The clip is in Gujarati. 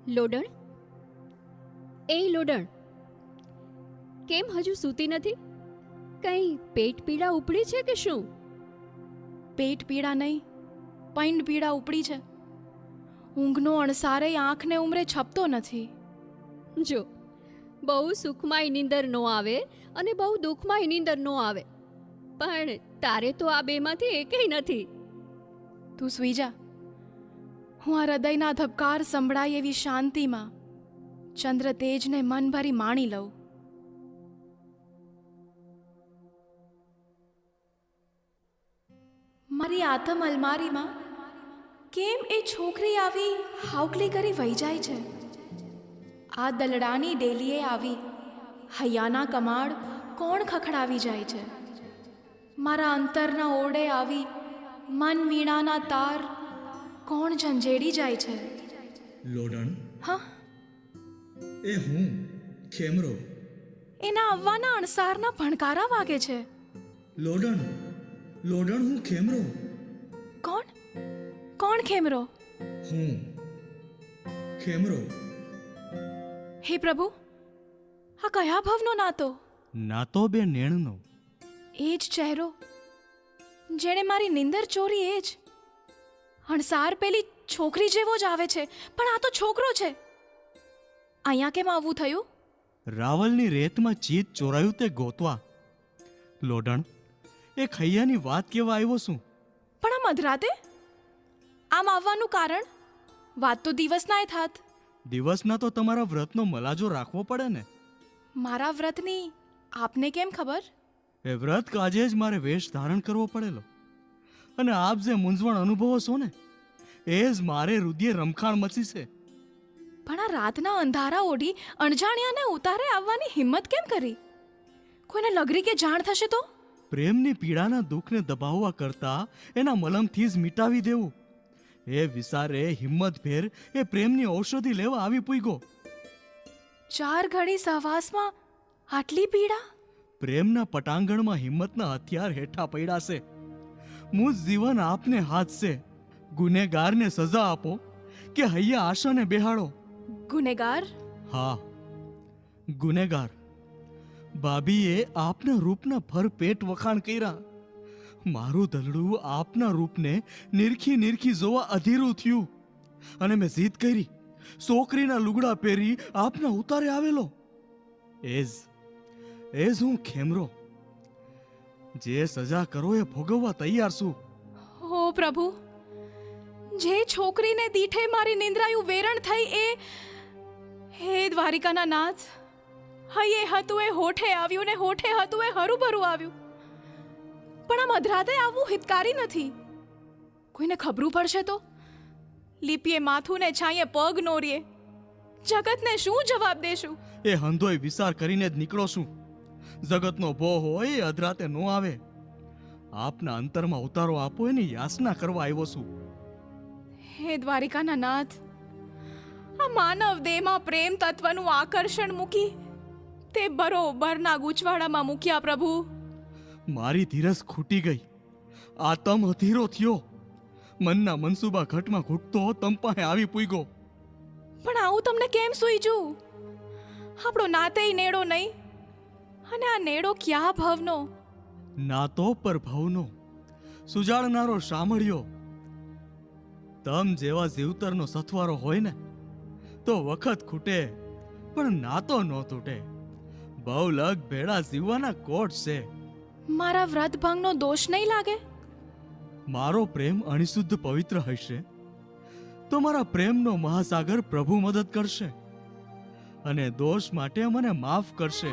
લોડણ, એ લોડણ, કેમ હજુ સૂતી નથી? કંઈ પેટ પીડા ઉપડી છે કે શું? પેટ પીડા નહીં, પૈંડ પીડા ઉપડી છે. ઊંઘનો અણસારે આંખને ઉમરે છપતો નથી. જો, બહુ સુખમાંય નીંદર ન આવે અને બહુ દુઃખમાંય નીંદર ન આવે, પણ તારે તો આ બેમાંથી એકેય નથી. તું સૂઈ જા. હું આ હૃદયના ધબકાર સંભળાય એવી શાંતિમાં ચંદ્ર તેજને મન ભરી માણી લઉં. મારી આતમ અલમારીમાં કેમ એ છોકરી આવી હાવકલી કરી વહી જાય છે? આ દલડાની ડેલીએ આવી હૈયાના કમાડ કોણ ખખડાવી જાય છે? મારા અંતરના ઓરડે આવી મન વીણાના તાર કોણ ઝંઝેડી જાય છે? લોડણ, હા, એ હું ખેમરો. એના આવવાના અણસારના ભણકારા વાગે છે. લોડણ, લોડણ, હું ખેમરો. કોણ? કોણ ખેમરો? હું ખેમરો. હે પ્રભુ, આ કયા ભવનો નાતો? નાતો બે નેણનો. એ જ ચહેરો જેણે મારી નિંદર ચોરી, એ જ અણસાર પેલી છોકરી જેવો જ આવે છે, પણ આ તો છોકરો છે. અહીંયા કેમ આવવું થયું? રાવલની રેતમાં ચીજ ચોરાયું તે ગોતવા. લોડણ, એ ખૈયાની વાત કેવા આવ્યો છું? પણ આ મધરાતે આમ આવવાનું કારણ? વાત તો દિવસનાય થાત. દિવસના તો તમારા વ્રતનો મલાજો રાખવો પડે ને. મારા વ્રતની આપને કેમ ખબર? એ વ્રત કાજે જ મારે વેશ ધારણ કરવો પડેલો, અને આપ જે મૂંઝવણ અનુભવો છો ને, એ જ મારે રુધિરે રમખાણ મચી છે. પણ આ રાતના અંધારા ઓઢી અણજાણ્યાને ઉતારે આવવાની હિંમત કેમ કરી? કોઈને લગરી કે જાણ થશે તો? પ્રેમની પીડાના દુઃખને દબાવવા કરતા એના મલમથી જ મિટાવી દેવું, એ વિચારે હિંમતભેર એ પ્રેમની ઔષધિ લેવા આવી પૂગ્યો. 4 ઘડી સહવાસમાં આટલી પીડા? પ્રેમના પટાંગણમાં હિંમતના હથિયાર હેઠા પડ્યા છે. મુજ જીવન આપને હાથ છે. ગુનેગારને સજા આપો કે હૈયા આશાને બેહાડો. ગુનેગાર? હા, ગુનેગાર. ભાભીએ આપના રૂપના ભરપેટ વખાણ કર્યા. મારું દલડું આપના રૂપને નિરખી નિરખી જોવા અધીરું થયું, અને મેં જીદ કરી. છોકરીના લુગડા પહેરી આપના ઉતારે આવેલો. એ જ હું ખેમરો. જે સજા કરો એ ભોગવવા તૈયાર છું. હો પ્રભુ, જે છોકરીને દીઠે મારી નિંદ્રાયું વેરણ થઈ, હે દ્વારિકાના નાથ, હૈયે હતું એ હોઠે આવ્યું ને હોઠે હતું એ હરુભરું આવ્યું. પણ આ મધરાતે આવવું હિતકારી નથી. કોઈને ખબરું પડશે તો? લીપીએ માથું ને છાંયે પગ નોરીએ જગતને શું જવાબ દેશું? એ હંધોય વિચાર કરીને જ નીકળો છું. જગતનો ભો હોય એ અધરાતે નો આવે. આપના અંતરમાં ઉતારો આપો એની યાચના કરવા આવ્યો છું. હે દ્વારિકાના નાથ, આ માનવ દેહમાં પ્રેમ તત્વનું આકર્ષણ મૂકી તે બરોબરના ગૂંચવાડામાં મૂક્યા પ્રભુ. મારી ધીરજ ખૂટી ગઈ. આતમ અધીરો થયો. મનના મનસુબા ઘટમાં ઘૂંટતો તમ પાસે આવી પૂગ્યો. પણ આવું તમને કેમ સૂઈજું? આપણો નાતેય નેડો નહીં, અને આ નેડો ક્યાં ભવનો? નાતો પર ભવનો, સુજાડનારો સાંભળ્યો. તમ જેવા જીવતરનો સથવારો હોય ને તો વખત ખૂટે, પણ નાતો ન તૂટે. બહુ લગ ભેળા જીવવાના કોટ છે. મારા વ્રત ભંગનો દોષ નહીં લાગે? મારો પ્રેમ અણિશુદ્ધ પવિત્ર હશે તો મારા પ્રેમનો મહાસાગર પ્રભુ મદદ કરશે, અને દોષ માટે મને માફ કરશે.